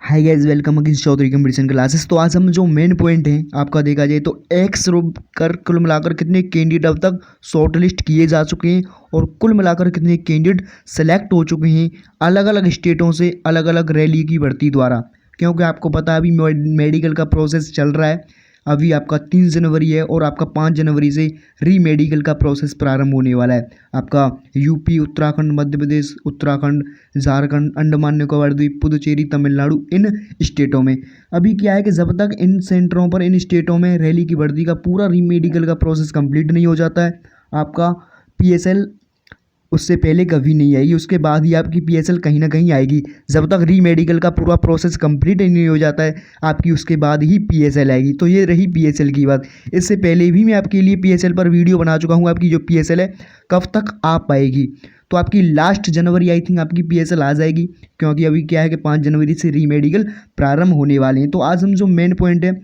हाय guys, welcome again Chaudhary competition classes. तो आज हम जो मेन पॉइंट है आपका देखा जाए तो एक्स रूप कर कुल मिलाकर कितने कैंडिडेट अब तक शॉर्ट लिस्ट किए जा चुके हैं और कुल मिलाकर कितने कैंडिडेट सेलेक्ट हो चुके हैं अलग अलग स्टेटों से अलग अलग रैली की भर्ती द्वारा। क्योंकि आपको पता है अभी मेडिकल का प्रोसेस चल रहा है। अभी आपका 3 जनवरी है और आपका 5 जनवरी से री मेडिकल का प्रोसेस प्रारंभ होने वाला है। आपका यूपी, उत्तराखंड, मध्य प्रदेश, उत्तराखंड, झारखंड, अंडमान निकोबार द्वीप, पुदुचेरी, तमिलनाडु, इन स्टेटों में अभी क्या है कि जब तक इन सेंटरों पर इन स्टेटों में रैली की भर्ती का पूरा री मेडिकल का प्रोसेस कंप्लीट नहीं हो जाता है, आपका पीएसएल उससे पहले कभी नहीं आएगी। उसके बाद ही आपकी पीएसएल कहीं ना कहीं आएगी। जब तक री मेडिकल का पूरा प्रोसेस कंप्लीट नहीं हो जाता है आपकी, उसके बाद ही पीएसएल आएगी। तो ये रही पीएसएल की बात। इससे पहले भी मैं आपके लिए पीएसएल पर वीडियो बना चुका हूँ। आपकी जो पीएसएल है कब तक आ पाएगी, तो आपकी लास्ट जनवरी आई थिंक आपकी पीएसएल आ जाएगी। क्योंकि अभी क्या है कि 5 जनवरी से री मेडिकल प्रारंभ होने वाले हैं। तो आज हम जो मेन पॉइंट है,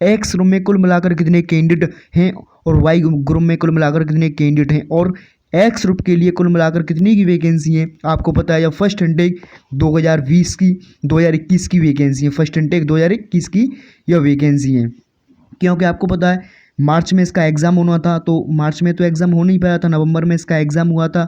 एक्स ग्रुप में कुल मिलाकर कितने कैंडिडेट हैं और वाई ग्रुप में कुल मिलाकर कितने कैंडिडेट हैं और एक्स ग्रुप के लिए कुल मिलाकर कितनी की वैकेंसी है। आपको पता है, या फर्स्ट इनटेक 2020 की 2021 की वैकेंसी है। फर्स्ट इनटेक 2021 की यह वैकेंसी है। क्योंकि आपको पता है मार्च में इसका एग्ज़ाम होना था, तो मार्च में तो एग्ज़ाम हो नहीं पाया था, नवंबर में इसका एग्ज़ाम हुआ था।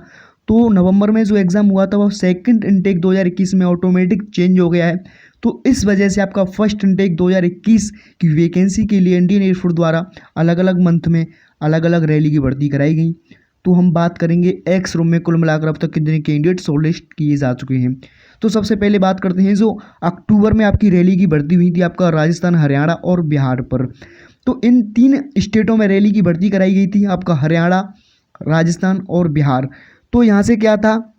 तो नवंबर में जो एग्ज़ाम हुआ था वह सेकंड इनटेक 2021 में ऑटोमेटिक चेंज हो गया है। तो इस वजह से आपका फर्स्ट इनटेक 2021 की वैकेंसी के लिए इंडियन एयरफोर्स द्वारा अलग अलग मंथ में अलग अलग रैली की भर्ती कराई गई। तो हम बात करेंगे एक्स रूम में कुल मिलाकर अब तक कितने कैंडिडेट शॉर्टलिस्ट किए जा चुके हैं। तो सबसे पहले बात करते हैं जो अक्टूबर में आपकी रैली की भर्ती हुई थी आपका राजस्थान, हरियाणा और बिहार पर। तो इन 3 स्टेटों में रैली की भर्ती कराई गई थी, आपका हरियाणा, राजस्थान और बिहार। तो यहाँ से क्या था,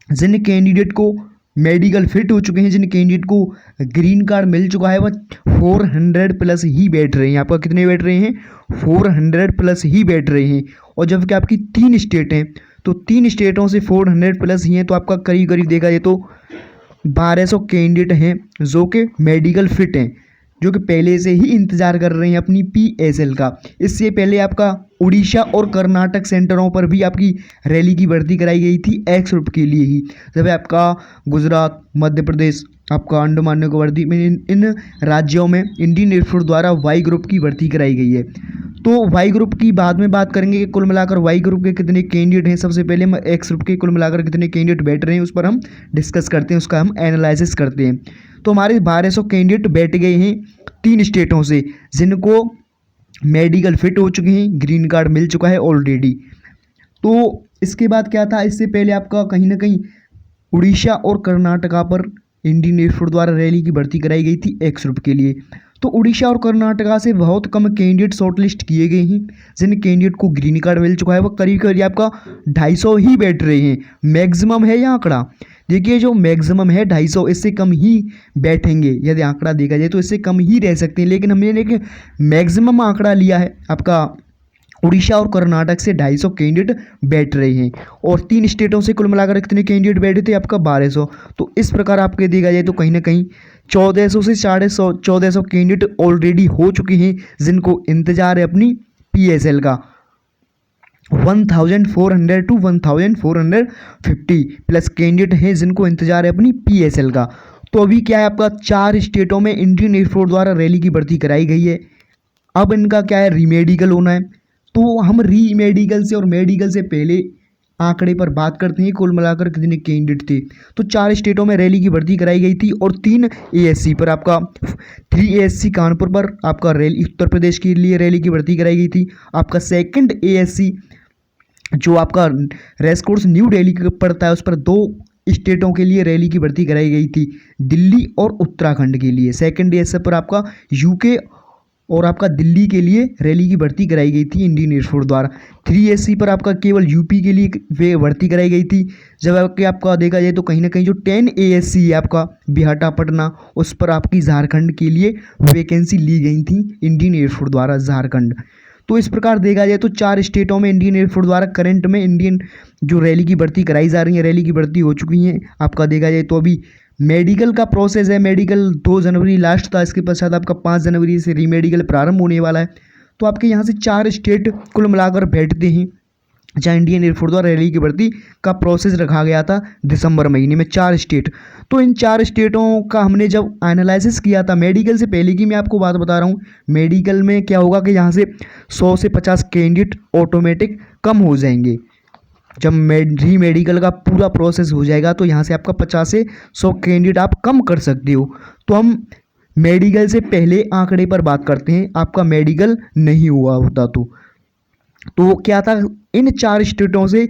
जिन कैंडिडेट को मेडिकल फिट हो चुके हैं, जिन कैंडिडेट को ग्रीन कार्ड मिल चुका है, वह 400 प्लस ही बैठ रहे हैं। आपका कितने बैठ रहे हैं? 400 प्लस ही बैठ रहे हैं। और जबकि आपकी 3 स्टेट हैं, तो 3 स्टेटों से 400 प्लस ही हैं। तो आपका करीब करीब देखा जाए तो 1200 कैंडिडेट हैं जो कि मेडिकल फिट हैं, जो कि पहले से ही इंतज़ार कर रहे हैं अपनी पीएसएल का। इससे पहले आपका उड़ीसा और कर्नाटक सेंटरों पर भी आपकी रैली की भर्ती कराई गई थी एक्स ग्रुप के लिए ही। जब आपका गुजरात, मध्य प्रदेश, आपका अंडमान निकोबार द्वीप में इन राज्यों में इंडियन एयरफोर्स द्वारा वाई ग्रुप की भर्ती कराई गई है। तो वाई ग्रुप की बाद में बात करेंगे कि कुल मिलाकर वाई ग्रुप के कितने कैंडिडेट हैं। सबसे पहले हम एक्स ग्रुप के कुल मिलाकर कितने कैंडिडेट बैठ रहे हैं उस पर हम डिस्कस करते हैं, उसका हम एनालिसिस करते हैं। तो हमारे 1200 कैंडिडेट बैठ गए हैं 3 स्टेटों से, जिनको मेडिकल फिट हो चुके हैं, ग्रीन कार्ड मिल चुका है ऑलरेडी। तो इसके बाद क्या था, इससे पहले आपका कहीं ना कहीं उड़ीसा और कर्नाटका पर इंडियन एयरफोर्स द्वारा रैली की भर्ती कराई गई थी एक्स ग्रुप के लिए। तो उड़ीसा और कर्नाटका से बहुत कम कैंडिडेट शॉर्टलिस्ट किए गए हैं। जिन कैंडिडेट को ग्रीन कार्ड मिल चुका है वह करीब करीब आपका 250 ही बैठ रहे हैं। मैक्सिमम है यह आंकड़ा, देखिए जो मैक्सिमम है 250, इससे कम ही बैठेंगे। यदि आंकड़ा देखा जाए तो इससे कम ही रह सकते हैं, लेकिन हमने एक मैक्सिमम आंकड़ा लिया है। आपका उड़ीसा और कर्नाटक से 250 कैंडिडेट बैठ रहे हैं और 3 स्टेटों से कुल मिलाकर कितने कैंडिडेट बैठे थे? आपका 1200। तो इस प्रकार आपके देखा जाए तो कहीं ना कहीं 1400 से 1450 कैंडिडेट ऑलरेडी हो चुके हैं, जिनको इंतजार है अपनी पीएसएल का। 1400 टू 1450 प्लस कैंडिडेट हैं जिनको इंतजार है अपनी पीएसएल का। तो अभी क्या है, आपका 4 स्टेटों में इंडियन एयरफोर्स द्वारा रैली की भर्ती कराई गई है। अब इनका क्या है, रीमेडिकल होना है। तो हम रीमेडिकल से और मेडिकल से पहले आंकड़े पर बात करते हैं कुल मिलाकर कितने कैंडिडेट थे। तो 4 स्टेटों में रैली की भर्ती कराई गई थी और 3 एएससी पर, आपका 3 एएससी कानपुर पर आपका रैली, उत्तर प्रदेश के लिए रैली की भर्ती कराई गई थी। आपका सेकंड एएससी जो आपका रेस कोर्स न्यू दिल्ली का पड़ता है, उस पर 2 स्टेटों के लिए रैली की भर्ती कराई गई थी, दिल्ली और उत्तराखंड के लिए। सेकंड एएससी पर आपका यूके और आपका दिल्ली के लिए रैली की भर्ती कराई गई थी इंडियन एयरफोर्स द्वारा। 3SC पर आपका केवल यूपी के लिए भर्ती कराई गई थी। जब आपका देखा जाए तो कहीं ना कहीं जो 10 ASC है आपका बिहाटा पटना, उस पर आपकी झारखंड के लिए वैकेंसी ली गई थी इंडियन एयरफोर्स द्वारा, झारखंड। तो इस प्रकार देखा जाए तो 4 स्टेटों में इंडियन एयरफोर्स द्वारा करंट में इंडियन जो रैली की भर्ती कराई जा रही है, रैली की भर्ती हो चुकी है। आपका देखा जाए तो अभी मेडिकल का प्रोसेस है, मेडिकल 2 जनवरी लास्ट था, इसके पश्चात आपका 5 जनवरी से रीमेडिकल प्रारंभ होने वाला है। तो आपके यहाँ से 4 स्टेट कुल मिलाकर बैठते हैं जहाँ इंडियन एयरफोर्स द्वारा रैली की भर्ती का प्रोसेस रखा गया था दिसंबर महीने में, 4 स्टेट। तो इन 4 स्टेटों का हमने जब एनालिसिस किया था मेडिकल से पहले की मैं आपको बात बता रहा हूँ, मेडिकल में क्या होगा कि यहाँ से 100 से 50 कैंडिडेट ऑटोमेटिक कम हो जाएंगे। जब री मेडिकल का पूरा प्रोसेस हो जाएगा तो यहाँ से आपका 50 से 100 कैंडिडेट आप कम कर सकते हो। तो हम मेडिकल से पहले आंकड़े पर बात करते हैं, आपका मेडिकल नहीं हुआ होता तो क्या था, इन 4 स्टेटों से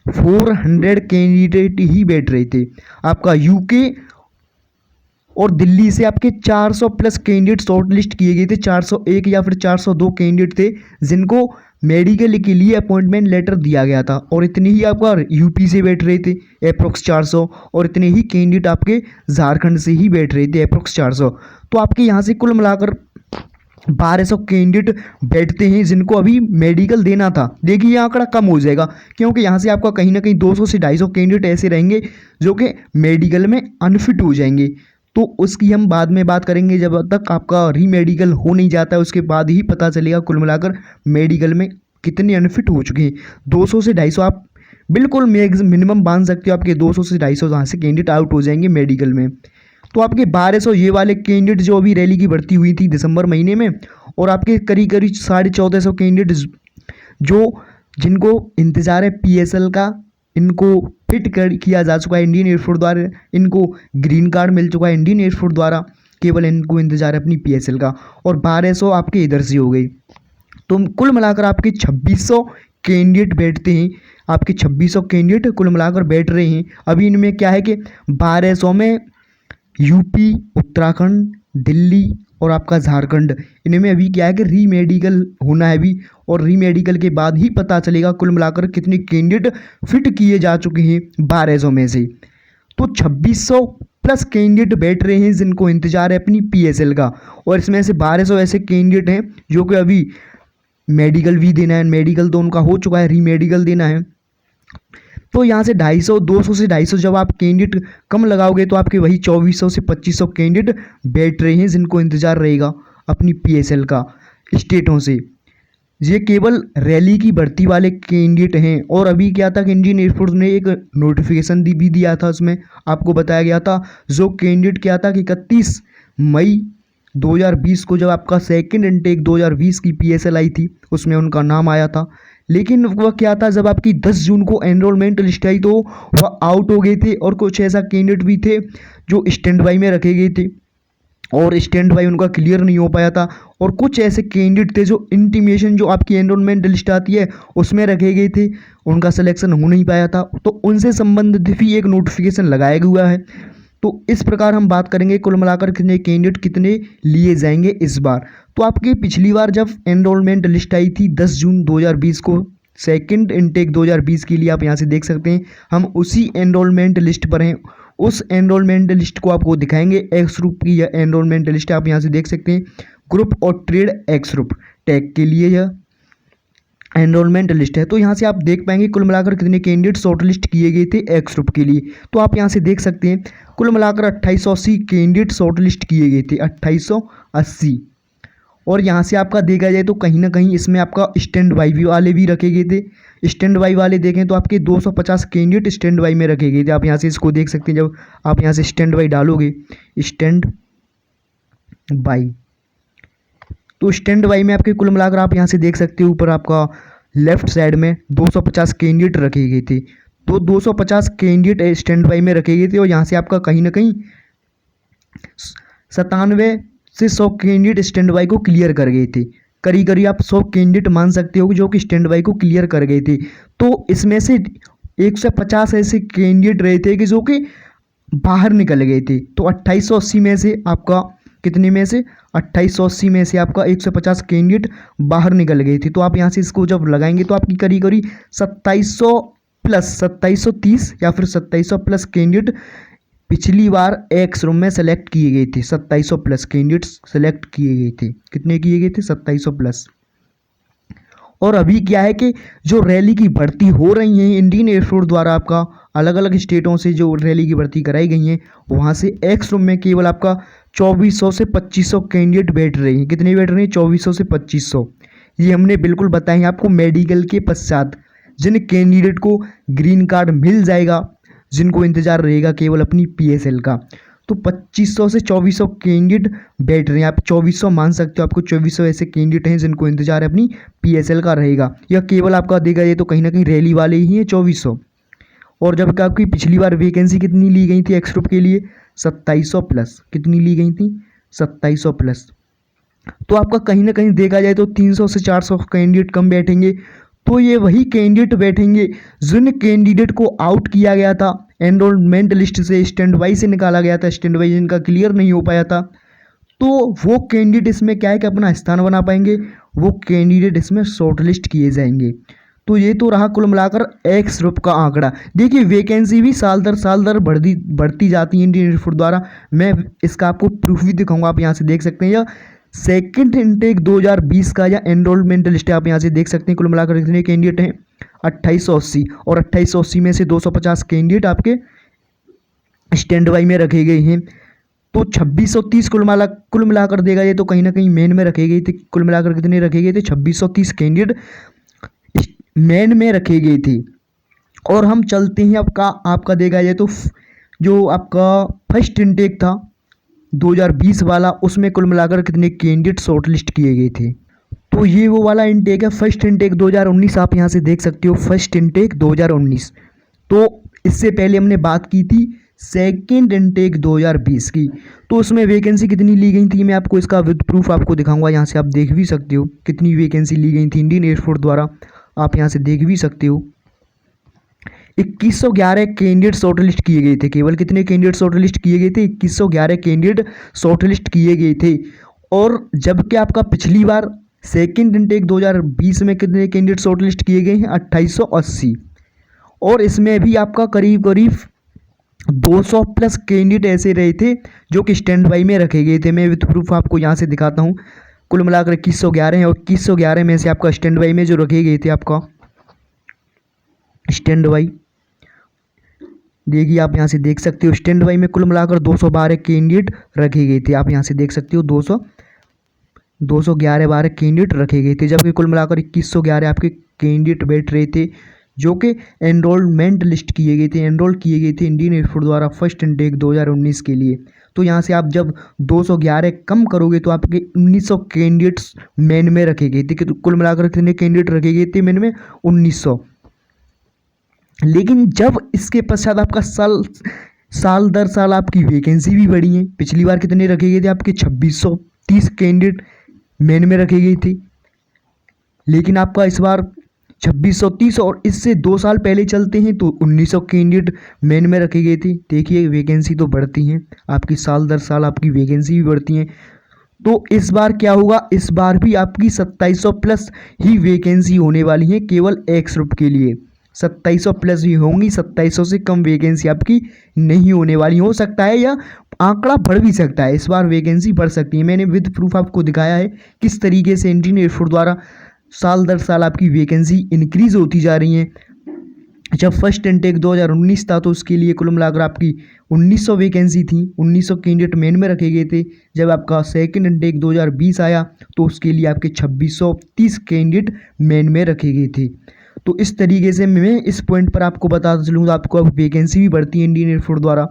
400 कैंडिडेट ही बैठ रहे थे। आपका यूके और दिल्ली से आपके 400 प्लस कैंडिडेट शॉर्ट लिस्ट किए गए थे। 401 या फिर 402 कैंडिडेट थे जिनको मेडिकल के लिए अपॉइंटमेंट लेटर दिया गया था, और इतने ही आपका यूपी से बैठ रहे थे अप्रोक्स 400, और इतने ही कैंडिडेट आपके झारखंड से ही बैठ रहे थे अप्रोक्स 400। तो आपके यहाँ से कुल मिलाकर 1200 कैंडिडेट बैठते हैं जिनको अभी मेडिकल देना था। देखिए ये आंकड़ा कम हो जाएगा क्योंकि यहाँ से आपका कहीं ना कहीं 200 से 250 कैंडिडेट ऐसे रहेंगे जो कि मेडिकल में अनफिट हो जाएंगे। तो उसकी हम बाद में बात करेंगे, जब तक आपका री मेडिकल हो नहीं जाता है उसके बाद ही पता चलेगा कुल मिलाकर मेडिकल में कितने अनफिट हो चुके हैं। 200 से 250 आप बिल्कुल मिनिमम बांध सकते हो, आपके 200 से 250 यहाँ से कैंडिडेट आउट हो जाएंगे मेडिकल में। तो आपके 1200 ये वाले कैंडिडेट जो अभी रैली की भर्ती हुई थी दिसंबर महीने में, और आपके करीब करीब 1450 कैंडिडेट जो जिनको इंतज़ार है पीएसएल का, इनको फिट किया जा चुका है इंडियन एयरफोर्स द्वारा, इनको ग्रीन कार्ड मिल चुका है इंडियन एयरफोर्स द्वारा, केवल इनको इंतजार है अपनी पीएसएल का, और 1200 आपके इधर से हो गई। तो कुल मिलाकर आपके 2600 कैंडिडेट बैठते हैं, आपके 2600 कैंडिडेट कुल मिलाकर बैठ रहे हैं। अभी इनमें क्या है कि 1200 में यूपी, उत्तराखंड, दिल्ली और आपका झारखंड, इनमें अभी क्या है कि री मेडिकल होना है अभी, और री मेडिकल के बाद ही पता चलेगा कुल मिलाकर कितने कैंडिडेट फिट किए जा चुके हैं 1200 में से। तो 2600 प्लस कैंडिडेट बैठ रहे हैं जिनको इंतजार है अपनी पीएसएल का, और इसमें से 1200 ऐसे कैंडिडेट हैं जो कि अभी मेडिकल भी देना है, मेडिकल तो उनका हो चुका है, री मेडिकल देना है। तो यहाँ से 250, 200 से 250 जब आप कैंडिडेट कम लगाओगे तो आपके वही 2400 से 2500 कैंडिडेट बैठ रहे हैं जिनको इंतज़ार रहेगा अपनी पीएसएल का स्टेटों से। ये केवल रैली की भर्ती वाले कैंडिडेट हैं। और अभी क्या था कि इंडियन एयरफोर्स ने एक नोटिफिकेशन भी दिया था, उसमें आपको बताया गया था जो कैंडिडेट क्या था कि 31 मई 2020 को जब आपका सेकंड इनटेक 2020 की पीएसएल आई थी उसमें उनका नाम आया था। लेकिन वह क्या था, जब आपकी 10 जून को एनरोलमेंट लिस्ट आई तो वह आउट हो गए थे, और कुछ ऐसा कैंडिडेट भी थे जो स्टैंड बाई में रखे गए थे और स्टैंड बाई उनका क्लियर नहीं हो पाया था, और कुछ ऐसे कैंडिडेट थे जो इंटीमेशन जो आपकी एनरोलमेंट लिस्ट आती है उसमें रखे गए थे, उनका सिलेक्शन हो नहीं पाया था। तो उनसे संबंधित भी एक नोटिफिकेशन लगाया हुआ है। तो इस प्रकार हम बात करेंगे कुल मिलाकर कितने कैंडिडेट कितने लिए जाएंगे इस बार। तो आपकी पिछली बार जब एनरोलमेंट लिस्ट आई थी 10 जून 2020 को, सेकंड इनटेक 2020 के लिए, आप यहाँ से देख सकते हैं हम उसी एनरोलमेंट लिस्ट पर हैं। उस एनरोलमेंट लिस्ट को आपको दिखाएंगे, एक्स ग्रुप की यह एनरोलमेंट लिस्ट आप यहाँ से देख सकते हैं, ग्रुप और ट्रेड एक्स ग्रुप टैग के लिए यह एनरोलमेंट लिस्ट है। तो यहाँ से आप देख पाएंगे कुल मिलाकर कितने कैंडिडेट शॉर्ट लिस्ट किए गए थे एक्स ग्रुप के लिए। तो आप यहाँ से देख सकते हैं कुल मिलाकर 2880 कैंडिडेट शॉर्ट लिस्ट किए गए थे, 2880। और यहाँ से आपका देखा जाए तो कहीं ना कहीं इसमें आपका स्टैंड बाई वाले भी रखे गए थे। स्टैंड बाई वाले देखें तो आपके 250 कैंडिडेट स्टैंड बाई में रखे गए थे। आप यहाँ से इसको देख सकते हैं, जब आप यहाँ से स्टैंड बाई डालोगे, स्टैंड बाई, तो स्टैंड बाई में आपके कुल मिलाकर आप यहाँ से देख सकते हो ऊपर आपका लेफ्ट साइड में 250 कैंडिडेट रखे गए थे। तो 250 कैंडिडेट स्टैंड बाई में रखे गए थे, और यहाँ से आपका कहीं ना कहीं 97 से 100 कैंडिडेट स्टैंड बाई को क्लियर कर गए थे। करीब करीब आप 100 कैंडिडेट मान सकते हो जो कि स्टैंड बाई को क्लियर कर गए थे। तो इसमें से 150 ऐसे कैंडिडेट रहे थे कि जो कि बाहर निकल गए थे। तो 2880 में से आपका कितने में से 2880 में से आपका 150 कैंडिडेट बाहर निकल गए थे। तो आप यहाँ से इसको जब लगाएंगे तो आपकी करीब करीब 2700 प्लस 2730 या फिर 2700 प्लस कैंडिडेट पिछली बार एक्स रूम में सेलेक्ट किए गए थे। 2700 प्लस कैंडिडेट्स सेलेक्ट किए गए थे। कितने किए गए थे? 2700 प्लस। और अभी क्या है कि जो रैली की भर्ती हो रही है इंडियन एयरफोर्स द्वारा, आपका अलग अलग स्टेटों से जो रैली की भर्ती कराई गई है, वहाँ से एक्स रूम में केवल आपका 2400 से 2500 कैंडिडेट बैठ रहे हैं। कितने बैठ रहे हैं? 2400 से 2500। ये हमने बिल्कुल बताया आपको मेडिकल के पश्चात जिन कैंडिडेट को ग्रीन कार्ड मिल जाएगा, जिनको इंतज़ार रहेगा केवल अपनी PSL का। तो 2500 से 2400 कैंडिडेट बैठ रहे हैं, आप 2400 मान सकते हो, आपको 2400 ऐसे कैंडिडेट हैं जिनको इंतजार है अपनी PSL का रहेगा। या केवल आपका देखा जाए तो कहीं ना कहीं रैली वाले ही हैं 2400। और जबकि आपकी पिछली बार वैकेंसी कितनी ली गई थी एक्स ग्रुप के लिए, 2700 प्लस। कितनी ली गई थी, 2700 प्लस। तो आपका कहीं ना कहीं देखा जाए तो 300 से 400 कैंडिडेट कम बैठेंगे। तो ये वही कैंडिडेट बैठेंगे जिन कैंडिडेट को आउट किया गया था एनरोलमेंट लिस्ट से, स्टैंड बाई से निकाला गया था, स्टैंड बाई जिनका क्लियर नहीं हो पाया था। तो वो कैंडिडेट इसमें क्या है कि अपना स्थान बना पाएंगे, वो कैंडिडेट इसमें शॉर्ट लिस्ट किए जाएंगे। तो ये तो रहा कुल मिलाकर एक्स ग्रुप का आंकड़ा। देखिए वैकेंसी भी साल दर बढ़ती जाती है इंडियन एयरफोर्स द्वारा। मैं इसका आपको प्रूफ भी दिखाऊंगा, आप यहाँ से देख सकते हैं। या सेकंड इनटेक 2020 का या एनरोलमेंट लिस्ट आप यहाँ से देख सकते हैं। कुल मिलाकर कितने कैंडिडेट हैं, 2880। और 2880 में से 250 कैंडिडेट आपके स्टैंड बाई में रखे गए हैं। तो 2630 कुल मिलाकर देखा जाए तो कहीं ना कहीं मेन में रखे गए थे। कुल मिलाकर कितने रखे गए थे, 2630 कैंडिडेट मेन में रखे गए थे। और हम चलते हैं आपका देखा जाए तो जो आपका फर्स्ट इनटेक था 2020 वाला, उसमें कुल मिलाकर कितने कैंडिडेट शॉर्ट लिस्ट किए गए थे। तो ये वो वाला इनटेक है, फर्स्ट इनटेक 2019। आप यहाँ से देख सकते हो फर्स्ट इनटेक 2019। तो इससे पहले हमने बात की थी सेकेंड इनटेक 2020 की। तो उसमें वैकेंसी कितनी ली गई थी, मैं आपको इसका विद प्रूफ आपको दिखाऊंगा। यहाँ से आप देख भी सकते हो कितनी वैकेंसी ली गई थी इंडियन एयरफोर्स द्वारा, आप यहाँ से देख भी सकते हो। 2111 कैंडिडेट शॉर्ट लिस्ट किए गए थे। केवल कितने कैंडिडेट शॉर्ट लिस्ट किए गए थे, 2111 कैंडिडेट शॉर्ट लिस्ट किए गए थे। और जबकि आपका पिछली बार सेकेंड इनटेक 2020 में कितने कैंडिडेट शॉर्ट लिस्ट किए गए हैं, 2880। और इसमें भी आपका करीब करीब 200 प्लस कैंडिडेट ऐसे रहे थे जो कि स्टैंड बाई में रखे गए थे। मैं विद प्रूफ आपको यहाँ से दिखाता हूँ। कुल मिलाकर 2111 है और 2111 में से आपका स्टैंड बाई में जो रखे गए थे, आपका स्टैंड बाई देखिए आप यहाँ से देख सकते हो, स्टैंड बाई में कुल मिलाकर 212 कैंडिडेट रखे गए थे। आप यहाँ से देख सकते हो 211 कैंडिडेट रखे गए थे। जबकि कुल मिलाकर 2111 आपके कैंडिडेट बैठ रहे थे जो कि एनरोलमेंट लिस्ट किए गए थे, एनरोल किए गए थे इंडियन एयरफोर्स द्वारा फर्स्ट इनटेक 2019 के लिए। तो यहाँ से आप जब 211 कम करोगे तो आपके 1900 कैंडिडेट्स मेन में रखे गए थे। कुल मिलाकर कितने कैंडिडेट रखे गए थे मेन में, 1900। लेकिन जब इसके पश्चात आपका साल दर साल आपकी वैकेंसी भी बढ़ी है। पिछली बार कितने रखे गए थे, आपके 2630 कैंडिडेट मेन में रखे गए थे। लेकिन आपका इस बार 2630, और इससे 2 साल पहले चलते हैं तो 1900 कैंडिडेट मेन में रखे गए थे। देखिए वैकेंसी तो बढ़ती हैं आपकी, साल दर साल आपकी वैकेंसी भी बढ़ती हैं। तो इस बार क्या होगा, इस बार भी आपकी 2700 प्लस ही वैकेंसी होने वाली है केवल एक्स ग्रुप के लिए। 2700 प्लस ही होंगी, 2700 से कम वैकेंसी आपकी नहीं होने वाली। हो सकता है या आंकड़ा बढ़ भी सकता है, इस बार वैकेंसी बढ़ सकती है। मैंने विद प्रूफ आपको दिखाया है किस तरीके से इंडियन एयरफोर्स द्वारा साल दर साल आपकी वैकेंसी इंक्रीज़ होती जा रही है। जब फर्स्ट इनटेक 2019 था तो उसके लिए कुल मिलाकर आपकी 1900 वैकेंसी थी, 1900 कैंडिडेट मेन में रखे गए थे। जब आपका सेकंड इनटेक 2020 आया तो उसके लिए आपके 2630 कैंडिडेट मेन में रखे गए थे। तो इस तरीके से मैं इस पॉइंट पर आपको बताता चलूँ, आपको अब वैकेंसी भी बढ़ती है इंडियन एयरफोर्स द्वारा।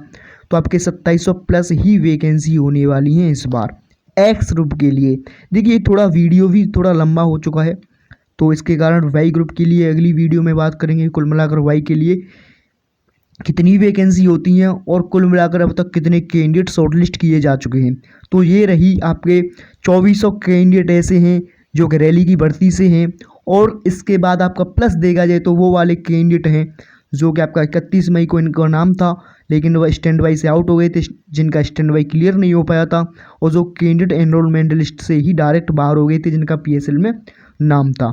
तो आपके 2700 प्लस ही वैकेंसी होने वाली हैं इस बार एक्स ग्रुप के लिए। देखिए थोड़ा वीडियो भी थोड़ा लंबा हो चुका है, तो इसके कारण वाई ग्रुप के लिए अगली वीडियो में बात करेंगे। कुल मिलाकर वाई के लिए कितनी वैकेंसी होती हैं और कुल मिलाकर अब तक कितने कैंडिडेट शॉर्टलिस्ट किए जा चुके हैं। तो ये रही आपके 2400 कैंडिडेट ऐसे हैं जो कि रैली की भर्ती से हैं। और इसके बाद आपका प्लस देखा जाए तो वो वाले कैंडिडेट हैं जो कि आपका 31 मई को इनका नाम था, लेकिन वह स्टैंड बाई से आउट हो गए थे, जिनका स्टैंड बाई क्लियर नहीं हो पाया था। और जो कैंडिडेट एनरोलमेंट लिस्ट से ही डायरेक्ट बाहर हो गए थे, जिनका PSL में नाम था।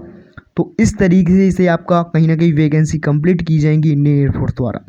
तो इस तरीके से आपका कहीं ना कहीं वैकेंसी कंप्लीट की जाएंगी इंडियन एयरफोर्स द्वारा।